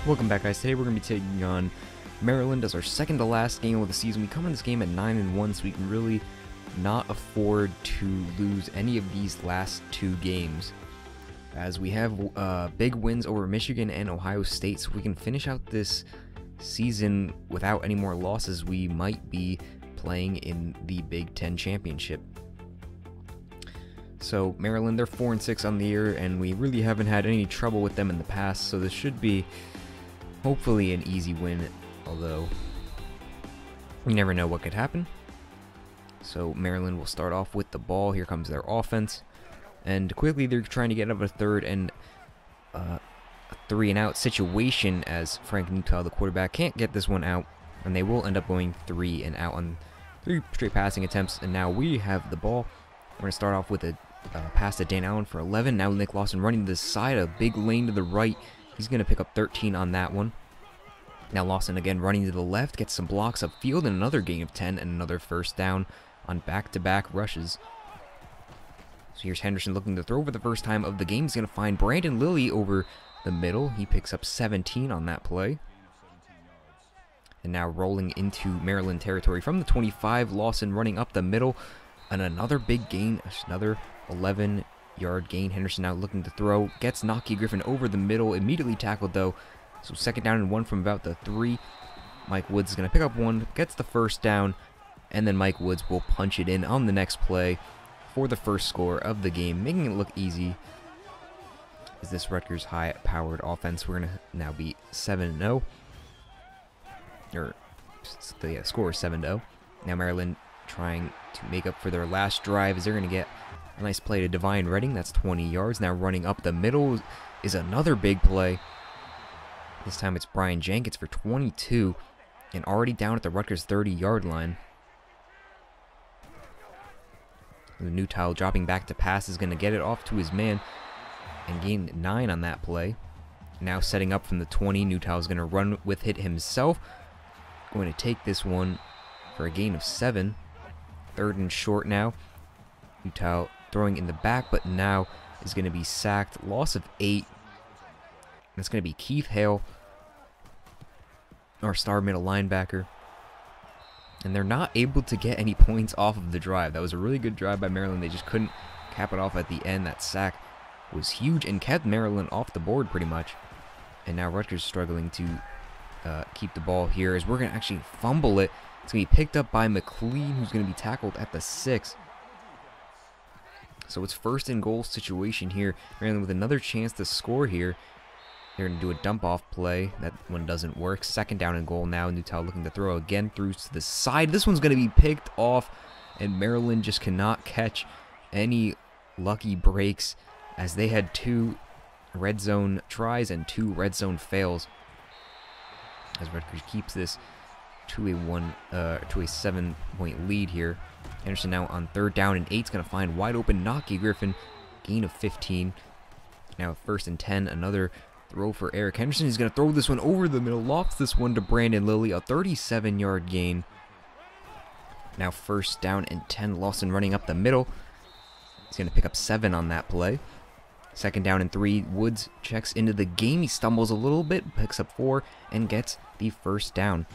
Welcome back, guys. Today we're going to be taking on Maryland as our second to last game of the season. We come in this game at 9-1, so we can really not afford to lose any of these last two games, as we have big wins over Michigan and Ohio State. So if we can finish out this season without any more losses, we might be playing in the Big Ten Championship. So Maryland, they're 4-6 on the year, and we really haven't had any trouble with them in the past, so this should be hopefully an easy win, although you never know what could happen. So Maryland will start off with the ball. Here comes their offense, and quickly they're trying to get out of a third and a 3-and-out situation, as Frank Newtile, the quarterback, can't get this one out, and they will end up going 3-and-out on 3 straight passing attempts. And now we have the ball. We're going to start off with a pass to Dan Allen for 11. Now Nick Lawson running to the side, a big lane to the right. He's going to pick up 13 on that one. Now Lawson again running to the left, gets some blocks upfield, and another gain of 10 and another first down on back-to-back rushes. So here's Henderson looking to throw for the first time of the game. He's going to find Brandon Lilly over the middle. He picks up 17 on that play. And now rolling into Maryland territory from the 25, Lawson running up the middle, and another big gain, another 11-yard gain. Henderson now looking to throw, gets Nocky Griffin over the middle, immediately tackled though. So 2nd down and 1 from about the 3. Mike Woods is going to pick up 1, gets the first down, and then Mike Woods will punch it in on the next play for the first score of the game, making it look easy. Is this Rutgers high-powered offense? We're going to now be 7-0. Or the score is 7-0. Now Maryland trying to make up for their last drive, as they're going to get a nice play to Divine Redding. That's 20 yards. Now running up the middle is another big play. This time it's Brian Jenkins for 22, and already down at the Rutgers 30-yard line. The Newtile dropping back to pass is going to get it off to his man and gain 9 on that play. Now setting up from the 20, Newtile is going to run with it himself. Going to take this one for a gain of 7. 3rd and short now. Newtile throwing in the back, but now is going to be sacked. Loss of 8. That's going to be Keith Hale, our star middle linebacker. And they're not able to get any points off of the drive. That was a really good drive by Maryland. They just couldn't cap it off at the end. That sack was huge and kept Maryland off the board pretty much. And now Rutgers struggling to keep the ball here, as we're going to actually fumble it. It's going to be picked up by McLean, who's going to be tackled at the 6. So it's 1st and goal situation here. Maryland with another chance to score here. They're going to do a dump-off play. That one doesn't work. 2nd down and goal now. Newtile looking to throw again through to the side. This one's going to be picked off, and Maryland just cannot catch any lucky breaks, as they had 2 red zone tries and 2 red zone fails, as Rutgers keeps this to a 7-point lead here. Henderson now on 3rd down and 8 is going to find wide open Nocky Griffin. Gain of 15. Now 1st and 10. Another throw for Eric Henderson. He's going to throw this one over the middle. Lofts this one to Brandon Lilly. A 37-yard gain. Now 1st down and 10. Lawson running up the middle. He's going to pick up 7 on that play. 2nd down and 3. Woods checks into the game. He stumbles a little bit, picks up 4, and gets the first down.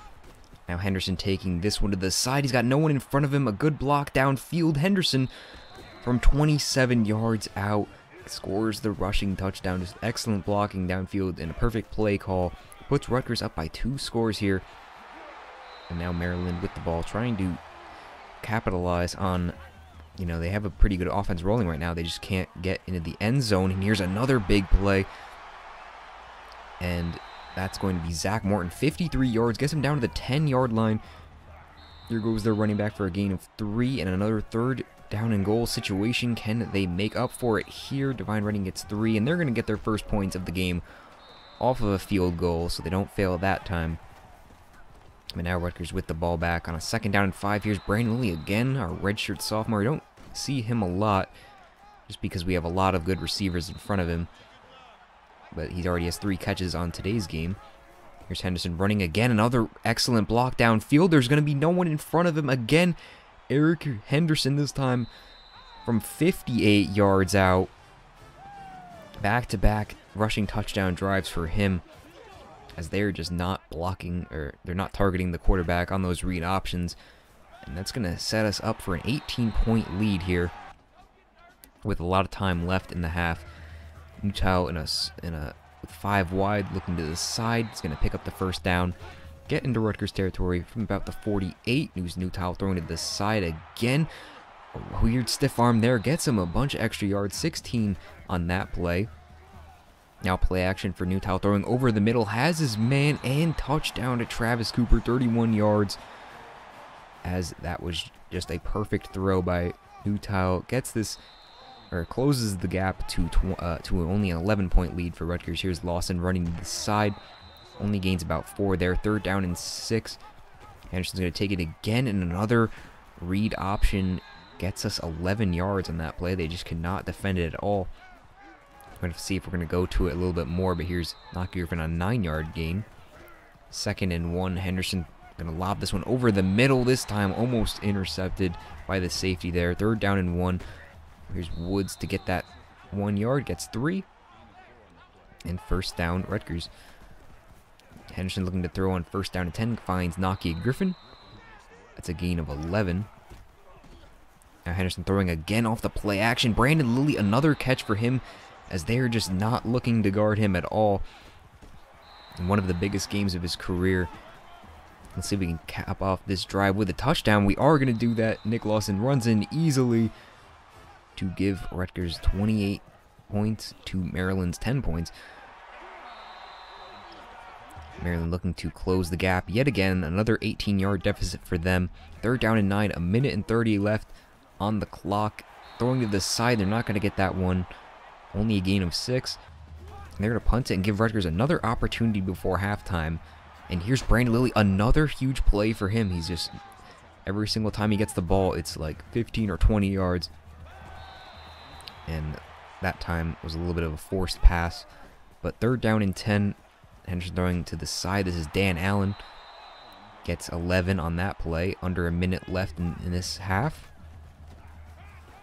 Now Henderson taking this one to the side. He's got no one in front of him. A good block downfield. Henderson from 27 yards out scores the rushing touchdown. Just excellent blocking downfield and a perfect play call. Puts Rutgers up by 2 scores here. And now Maryland with the ball, trying to capitalize on, you know, they have a pretty good offense rolling right now. They just can't get into the end zone. And here's another big play. And that's going to be Zach Morton. 53 yards. Gets him down to the 10-yard line. Here goes their running back for a gain of 3. And another 3rd down and goal situation. Can they make up for it here? Divine Redding gets 3. And they're going to get their first points of the game off of a field goal, so they don't fail that time. But now Rutgers with the ball back on a 2nd down and 5. Here's Brandon Lilly again, our redshirt sophomore. We don't see him a lot just because we have a lot of good receivers in front of him. But he already has 3 catches on today's game. Here's Henderson running again. Another excellent block downfield. There's going to be no one in front of him again. Eric Henderson this time from 58 yards out. Back-to-back rushing touchdown drives for him, as they're just not blocking, or they're not targeting the quarterback on those read options. And that's going to set us up for an 18-point lead here with a lot of time left in the half. Newtow with 5 wide, looking to the side. It's going to pick up the 1st down, get into Rutgers territory from about the 48. Newtow throwing to the side again. A weird stiff arm there, gets him a bunch of extra yards, 16 on that play. Now play action for Newtow, throwing over the middle, has his man, and touchdown to Travis Cooper, 31 yards. As that was just a perfect throw by Newtow. Gets this, or closes the gap to only an 11-point lead for Rutgers. Here's Lawson running to the side, only gains about 4 there. 3rd down and 6. Henderson's going to take it again, and another read option gets us 11 yards on that play. They just cannot defend it at all. We're going to see if we're going to go to it a little bit more, but here's Knockgriffin on a 9-yard gain. 2nd and 1. Henderson going to lob this one over the middle this time, almost intercepted by the safety there. 3rd down and 1. Here's Woods to get that 1 yard, gets 3. And 1st down, Rutgers. Henderson looking to throw on 1st down and 10, finds Knockgriffin. That's a gain of 11. Now Henderson throwing again off the play action. Brandon Lilly, another catch for him, as they're just not looking to guard him at all. In one of the biggest games of his career. Let's see if we can cap off this drive with a touchdown. We are going to do that. Nick Lawson runs in easily to give Rutgers 28 points to Maryland's 10 points. Maryland looking to close the gap yet again. Another 18-yard deficit for them. 3rd down and 9. 1:30 left on the clock. Throwing to the side. They're not going to get that one. Only a gain of 6. They're going to punt it and give Rutgers another opportunity before halftime. And here's Brandon Lilly. Another huge play for him. He's just, every single time he gets the ball, it's like 15 or 20 yards. And that time was a little bit of a forced pass. But 3rd down and 10. Henderson throwing to the side. This is Dan Allen. Gets 11 on that play. Under a minute left in this half.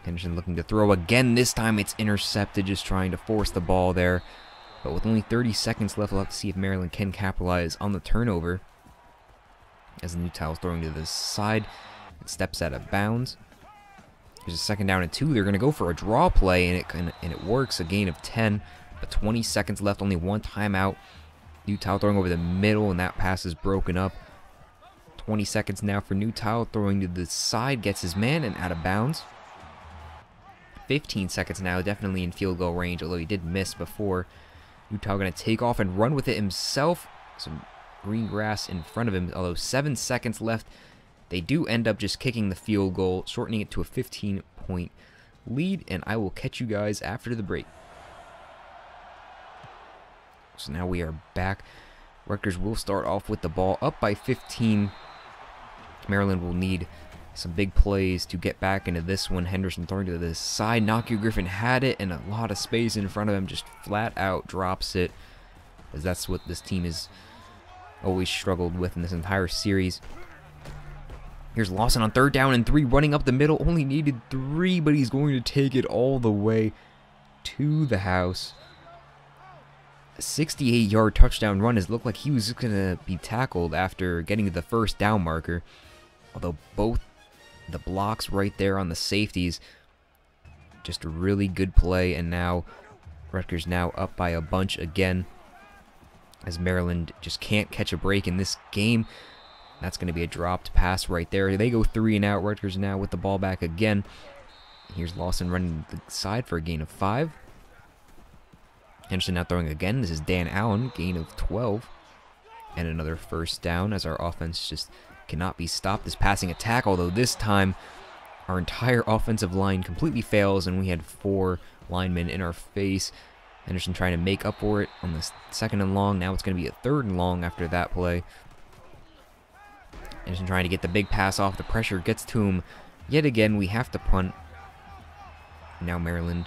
Henderson looking to throw again. This time it's intercepted, just trying to force the ball there. But with only 30 seconds left, we'll have to see if Maryland can capitalize on the turnover. As Newtow is throwing to the side. It steps out of bounds. There's a 2nd down and 2. They're going to go for a draw play, and it works. A gain of 10. But 20 seconds left, only 1 timeout. Newtow throwing over the middle, and that pass is broken up. 20 seconds now for Newtow, throwing to the side, gets his man, and out of bounds. 15 seconds now, definitely in field goal range, although he did miss before. Newtow going to take off and run with it himself. Some green grass in front of him, although 7 seconds left. They do end up just kicking the field goal, shortening it to a 15-point lead, and I will catch you guys after the break. So now we are back. Rutgers will start off with the ball up by 15. Maryland will need some big plays to get back into this one. Henderson throwing to the side. Knockgriffin had it, and a lot of space in front of him, just flat out drops it, as that's what this team has always struggled with in this entire series. Here's Lawson on 3rd down and 3, running up the middle. Only needed 3, but he's going to take it all the way to the house. A 68-yard touchdown run. It looked like he was going to be tackled after getting to the 1st down marker. Although both the blocks right there on the safeties, just a really good play. And now Rutgers now up by a bunch again, as Maryland just can't catch a break in this game. That's going to be a dropped pass right there. They go 3 and out. Rutgers now with the ball back again. Here's Lawson running to the side for a gain of 5. Henderson now throwing again. This is Dan Allen, gain of 12. And another 1st down, as our offense just cannot be stopped. This passing attack, although this time our entire offensive line completely fails, and we had 4 linemen in our face. Henderson trying to make up for it on the 2nd and long. Now it's going to be a 3rd and long after that play. Henderson trying to get the big pass off. The pressure gets to him. Yet again, we have to punt. Now Maryland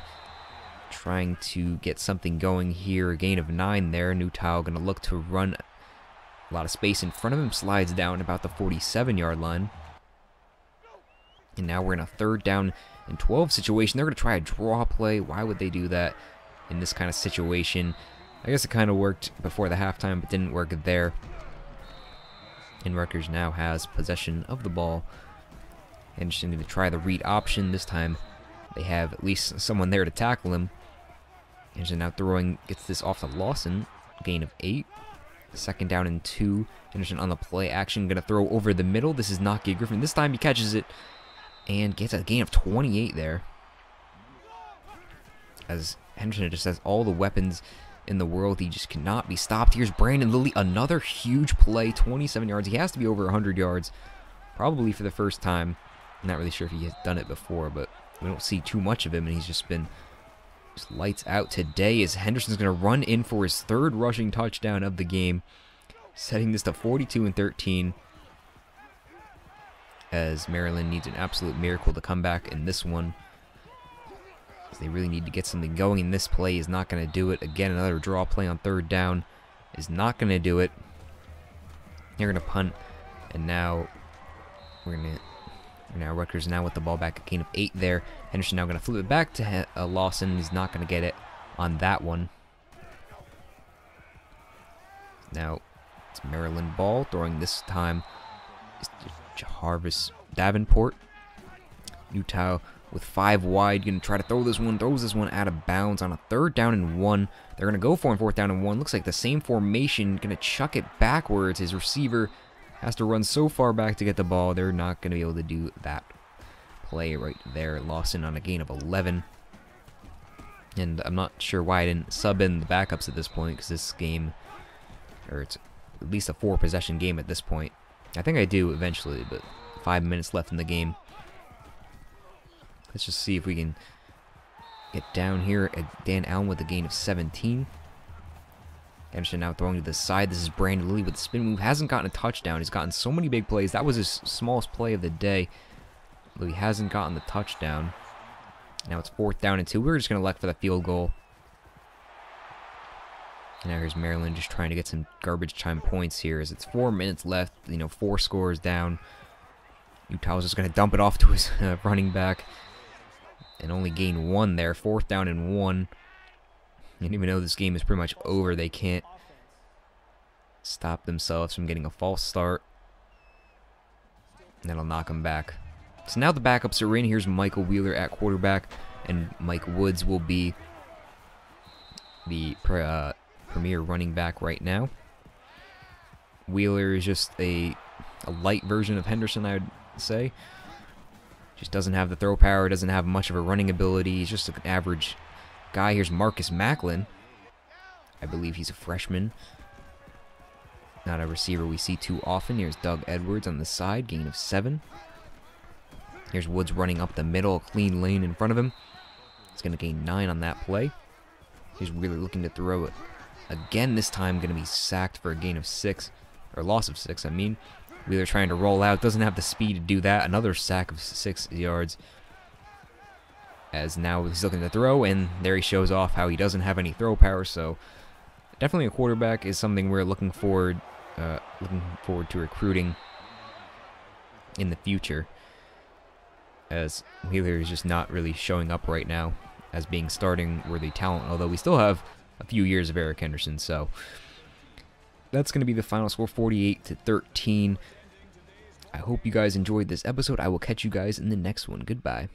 trying to get something going here. A gain of 9 there. Newtow going to look to run a lot of space in front of him. Slides down about the 47-yard line. And now we're in a 3rd down and 12 situation. They're going to try a draw play. Why would they do that in this kind of situation? I guess it kind of worked before the halftime, but didn't work there. And Rutgers now has possession of the ball. Henderson going to try the read option. This time they have at least someone there to tackle him. Henderson now throwing, gets this off to Lawson. Gain of 8. 2nd down and 2. Henderson on the play action. Going to throw over the middle. This is not Gabe Griffin. This time he catches it and gets a gain of 28 there. As Henderson just has all the weapons in the world. He just cannot be stopped. Here's Brandon Lilly. Another huge play. 27 yards. He has to be over 100 yards. Probably for the first time. I'm not really sure if he has done it before, but we don't see too much of him, and he's just been just lights out today as Henderson's going to run in for his 3rd rushing touchdown of the game, setting this to 42-13 as Maryland needs an absolute miracle to come back in this one. They really need to get something going, and this play is not going to do it. Again, another draw play on 3rd down is not going to do it. They're going to punt, and now Rutgers now with the ball back, a gain of 8 there. Henderson now going to flip it back to Lawson. He's not going to get it on that one. Now it's Maryland ball, throwing this time is Jarvis Davenport. Newtow with 5 wide, going to try to throw this one, throws this one out of bounds on a 3rd down and 1. They're going to go for it on 4th down and 1. Looks like the same formation, going to chuck it backwards. His receiver has to run so far back to get the ball. They're not going to be able to do that play right there. Lawson on a gain of 11. And I'm not sure why I didn't sub in the backups at this point, because this game, or it's at least a 4-possession game at this point. I think I do eventually, but 5 minutes left in the game. Let's just see if we can get down here at Dan Allen with a gain of 17. Henderson now throwing to the side. This is Brandon Lilly with the spin move. Hasn't gotten a touchdown. He's gotten so many big plays. That was his smallest play of the day. Though he hasn't gotten the touchdown. Now it's 4th down and 2. We're just going to elect for the field goal. And now here's Maryland just trying to get some garbage time points here as it's 4 minutes left. 4 scores down. Utah's just going to dump it off to his running back. And only gain 1 there. 4th down and 1. And even though this game is pretty much over, they can't stop themselves from getting a false start. And that'll knock them back. So now the backups are in. Here's Michael Wheeler at quarterback. And Mike Woods will be the premier running back right now. Wheeler is just a light version of Henderson, I would say. Just doesn't have the throw power, doesn't have much of a running ability. He's just an average guy. Here's Marcus Macklin. I believe he's a freshman. Not a receiver we see too often. Here's Doug Edwards on the side, gain of 7. Here's Woods running up the middle, clean lane in front of him. He's going to gain 9 on that play. He's really looking to throw it. Again, this time going to be sacked for a gain of 6. Or loss of 6, I mean. Wheeler trying to roll out. Doesn't have the speed to do that. Another sack of 6 yards. As now he's looking to throw, and there he shows off how he doesn't have any throw power. So definitely a quarterback is something we're looking forward to recruiting in the future. As Wheeler is just not really showing up right now as being starting worthy talent. Although we still have a few years of Eric Henderson. So that's going to be the final score, 48-13. I hope you guys enjoyed this episode. I will catch you guys in the next one. Goodbye.